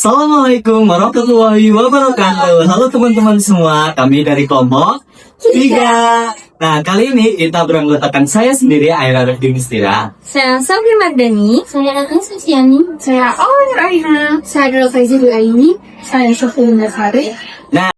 Assalamualaikum warahmatullahi wabarakatuh. Halo teman-teman semua, kami dari kelompok 3. Nah, kali ini kita beranggotakan saya sendiri, Aira Rifdi Mistira. Saya Sabri Mardani. Saya Ratna Susiani. Saya Awan Raina. Saya adalah Faizul Aini. Saya Sofia Nasari. Nah,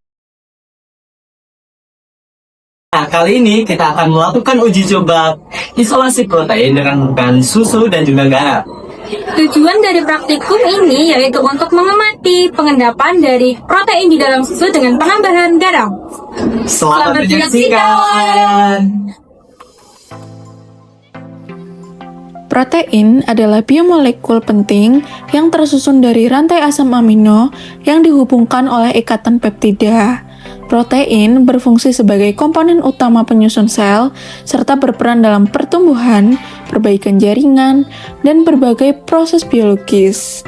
kali ini kita akan melakukan uji coba isolasi protein dengan menggunakan susu dan juga garam. Tujuan dari praktikum ini yaitu untuk mengamati pengendapan dari protein di dalam susu dengan penambahan garam. Selamat menyaksikan! Protein adalah biomolekul penting yang tersusun dari rantai asam amino yang dihubungkan oleh ikatan peptida. Protein berfungsi sebagai komponen utama penyusun sel, serta berperan dalam pertumbuhan, perbaikan jaringan, dan berbagai proses biologis.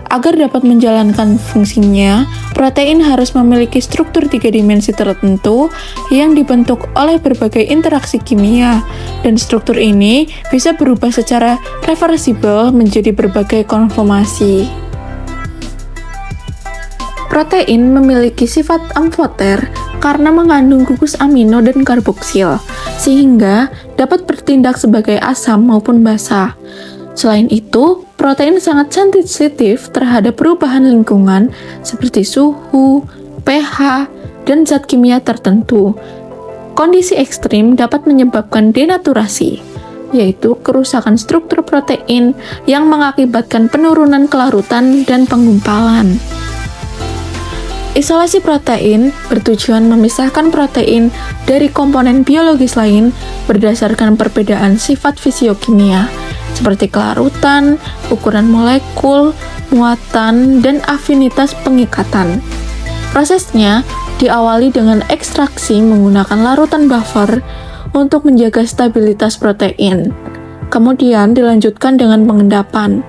Agar dapat menjalankan fungsinya, protein harus memiliki struktur 3 dimensi tertentu yang dibentuk oleh berbagai interaksi kimia, dan struktur ini bisa berubah secara reversibel menjadi berbagai konformasi. Protein memiliki sifat amfoter karena mengandung gugus amino dan karboksil, sehingga dapat bertindak sebagai asam maupun basa. Selain itu, protein sangat sensitif terhadap perubahan lingkungan seperti suhu, pH, dan zat kimia tertentu. Kondisi ekstrim dapat menyebabkan denaturasi, yaitu kerusakan struktur protein yang mengakibatkan penurunan kelarutan dan penggumpalan. Isolasi protein bertujuan memisahkan protein dari komponen biologis lain berdasarkan perbedaan sifat fisiokimia, seperti kelarutan, ukuran molekul, muatan, dan afinitas pengikatan. Prosesnya diawali dengan ekstraksi menggunakan larutan buffer untuk menjaga stabilitas protein. Kemudian dilanjutkan dengan pengendapan.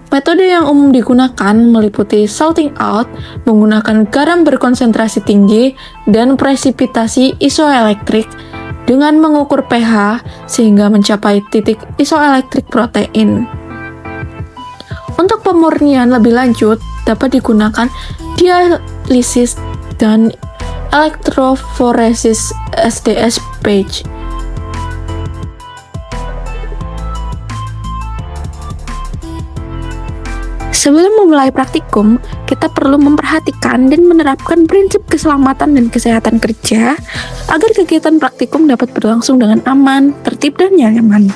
Metode yang umum digunakan meliputi salting out menggunakan garam berkonsentrasi tinggi dan presipitasi isoelektrik dengan mengukur pH sehingga mencapai titik isoelektrik protein. Untuk pemurnian lebih lanjut dapat digunakan dialisis dan elektroforesis SDS-PAGE. Sebelum memulai praktikum, kita perlu memperhatikan dan menerapkan prinsip keselamatan dan kesehatan kerja agar kegiatan praktikum dapat berlangsung dengan aman, tertib, dan nyaman.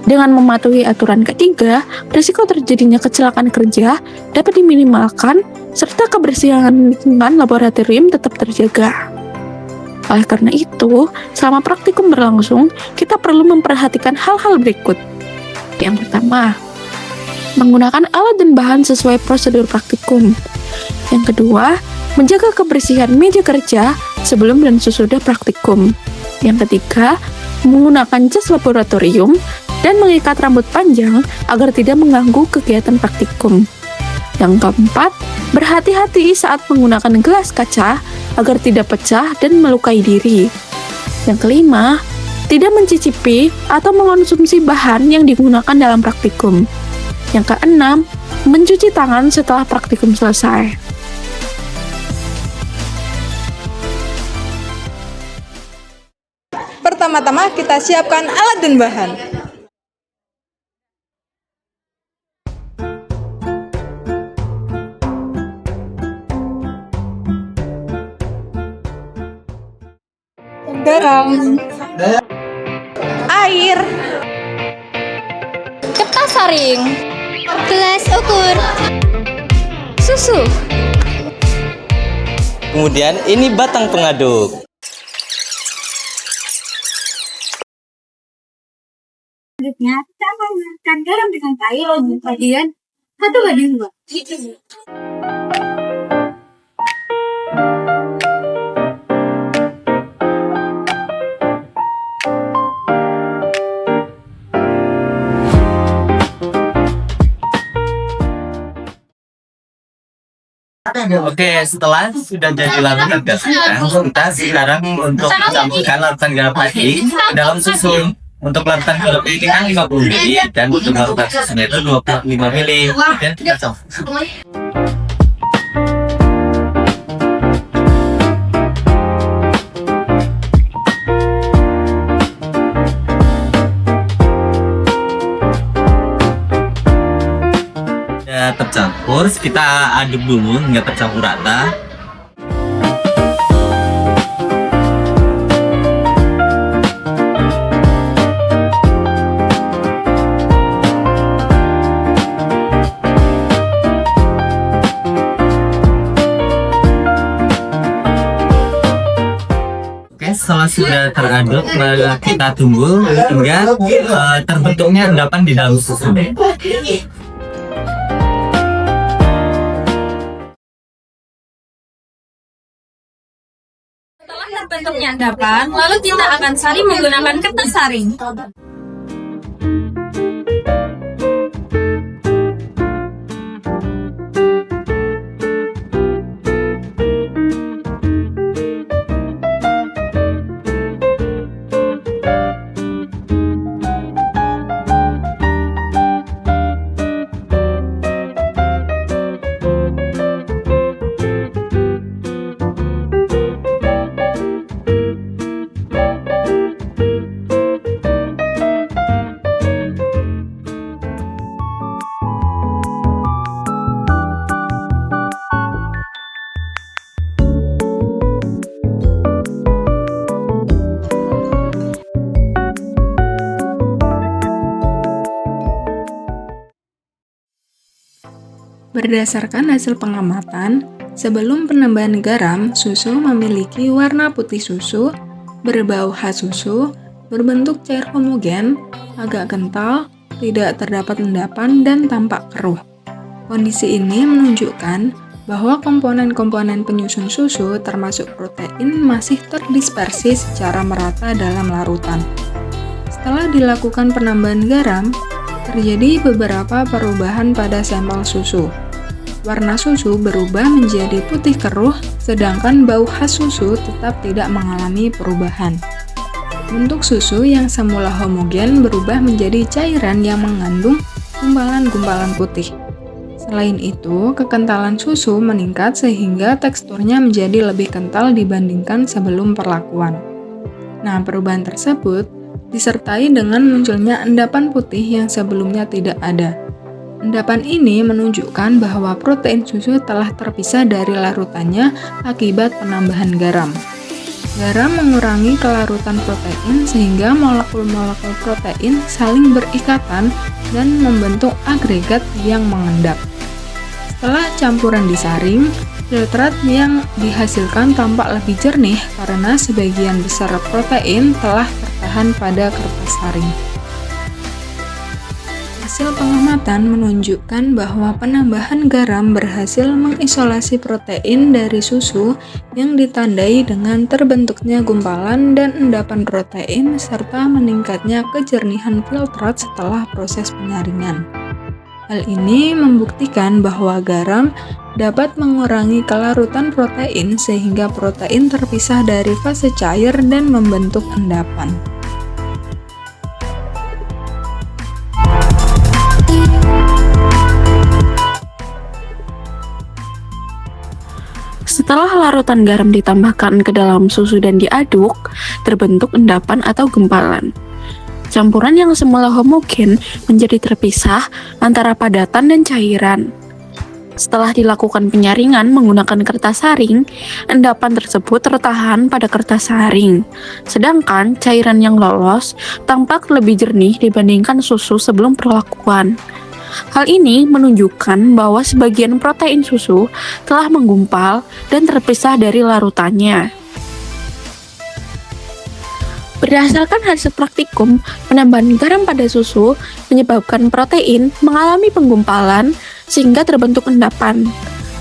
Dengan mematuhi aturan ketiga, risiko terjadinya kecelakaan kerja dapat diminimalkan serta kebersihan lingkungan laboratorium tetap terjaga. Oleh karena itu, selama praktikum berlangsung, kita perlu memperhatikan hal-hal berikut. Yang pertama, menggunakan alat dan bahan sesuai prosedur praktikum. Yang kedua, menjaga kebersihan meja kerja sebelum dan sesudah praktikum. Yang ketiga, menggunakan jas laboratorium dan mengikat rambut panjang agar tidak mengganggu kegiatan praktikum. Yang keempat, berhati-hati saat menggunakan gelas kaca agar tidak pecah dan melukai diri. Yang kelima, tidak mencicipi atau mengonsumsi bahan yang digunakan dalam praktikum. Yang keenam, mencuci tangan setelah praktikum selesai. Pertama-tama kita siapkan alat dan bahan. Garam, air, Kertas saring. Gelas ukur. Susu. Kemudian ini batang pengaduk. Selanjutnya, kita akan menambahkan garam dengan air kemudian 1:2. Oke, setelah sudah jadi larutan gas, kita sekarang untuk mencampurkan larutan garam tadi ke dalam susu. Untuk larutan sirup ini kan 50 mili dan untuk larutan susunya itu 25 mili. Dan kacau. Sudah tercampur, kita aduk dulu hingga tercampur rata. Setelah sudah teraduk, kita tunggu hingga terbentuknya endapan di dalam susu. Setelah terbentuknya endapan, lalu kita akan saring menggunakan kertas saring. Berdasarkan hasil pengamatan, sebelum penambahan garam, susu memiliki warna putih susu, berbau khas susu, berbentuk cair homogen, agak kental, tidak terdapat endapan, dan tampak keruh. Kondisi ini menunjukkan bahwa komponen-komponen penyusun susu termasuk protein masih terdispersi secara merata dalam larutan. Setelah dilakukan penambahan garam, terjadi beberapa perubahan pada sampel susu. Warna susu berubah menjadi putih keruh, sedangkan bau khas susu tetap tidak mengalami perubahan. Bentuk susu yang semula homogen berubah menjadi cairan yang mengandung gumpalan-gumpalan putih. Selain itu, kekentalan susu meningkat sehingga teksturnya menjadi lebih kental dibandingkan sebelum perlakuan. Nah, perubahan tersebut disertai dengan munculnya endapan putih yang sebelumnya tidak ada. Endapan ini menunjukkan bahwa protein susu telah terpisah dari larutannya akibat penambahan garam. Garam mengurangi kelarutan protein sehingga molekul-molekul protein saling berikatan dan membentuk agregat yang mengendap. Setelah campuran disaring, filtrat yang dihasilkan tampak lebih jernih karena sebagian besar protein telah tertahan pada kertas saring. Hasil pengamatan menunjukkan bahwa penambahan garam berhasil mengisolasi protein dari susu yang ditandai dengan terbentuknya gumpalan dan endapan protein serta meningkatnya kejernihan filtrat setelah proses penyaringan. Hal ini membuktikan bahwa garam dapat mengurangi kelarutan protein sehingga protein terpisah dari fase cair dan membentuk endapan. Setelah larutan garam ditambahkan ke dalam susu dan diaduk, terbentuk endapan atau gumpalan. Campuran yang semula homogen menjadi terpisah antara padatan dan cairan. Setelah dilakukan penyaringan menggunakan kertas saring, endapan tersebut tertahan pada kertas saring, sedangkan cairan yang lolos tampak lebih jernih dibandingkan susu sebelum perlakuan. Hal ini menunjukkan bahwa sebagian protein susu telah menggumpal dan terpisah dari larutannya. Berdasarkan hasil praktikum, penambahan garam pada susu menyebabkan protein mengalami penggumpalan sehingga terbentuk endapan.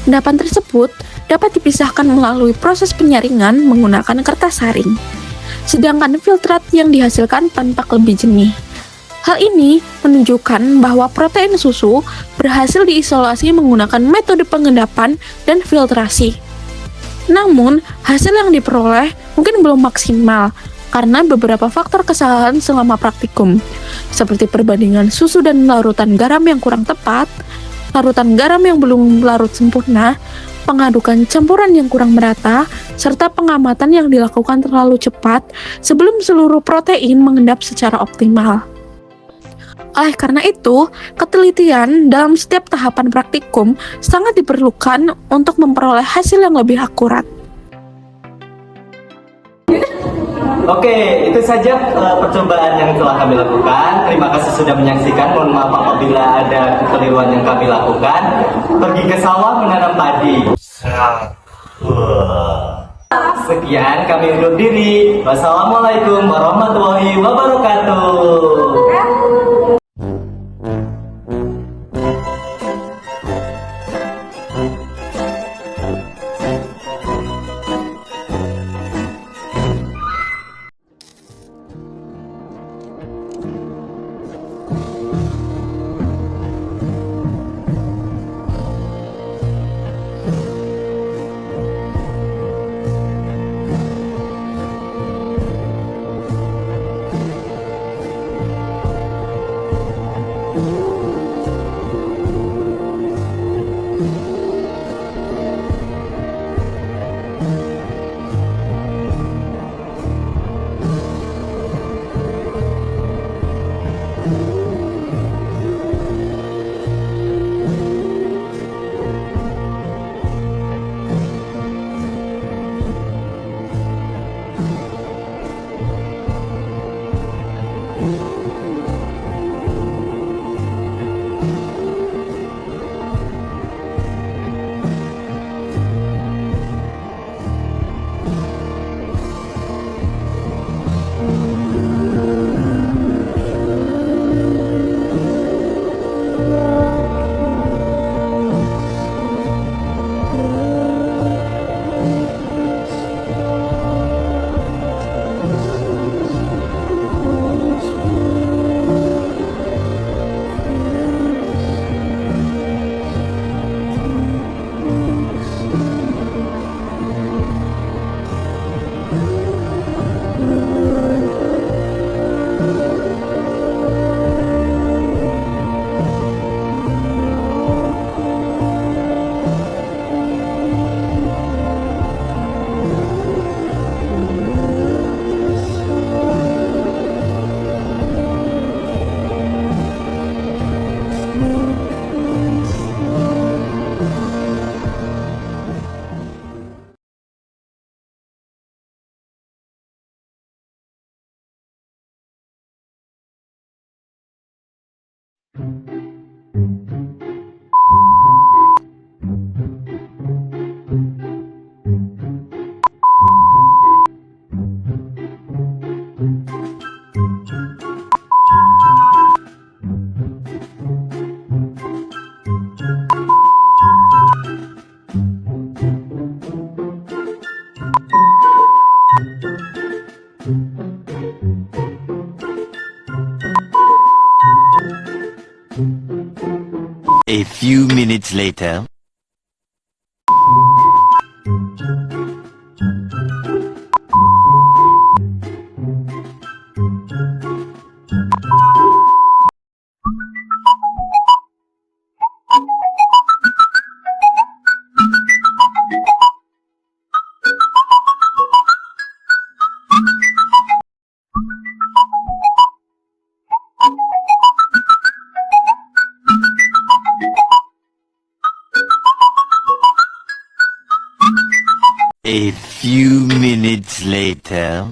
Endapan tersebut dapat dipisahkan melalui proses penyaringan menggunakan kertas saring, sedangkan filtrat yang dihasilkan tampak lebih jernih. Hal ini menunjukkan bahwa protein susu berhasil diisolasi menggunakan metode pengendapan dan filtrasi. Namun, hasil yang diperoleh mungkin belum maksimal karena beberapa faktor kesalahan selama praktikum, seperti perbandingan susu dan larutan garam yang kurang tepat, larutan garam yang belum larut sempurna, pengadukan campuran yang kurang merata, serta pengamatan yang dilakukan terlalu cepat sebelum seluruh protein mengendap secara optimal. Oleh karena itu, ketelitian dalam setiap tahapan praktikum sangat diperlukan untuk memperoleh hasil yang lebih akurat. Oke, itu saja percobaan yang telah kami lakukan. Terima kasih sudah menyaksikan. Mohon maaf apabila ada kekeliruan yang kami lakukan. Pergi ke sawah menanam padi. Sekian kami undur diri. Wassalamualaikum warahmatullahi wabarakatuh. A few minutes later. A few minutes later.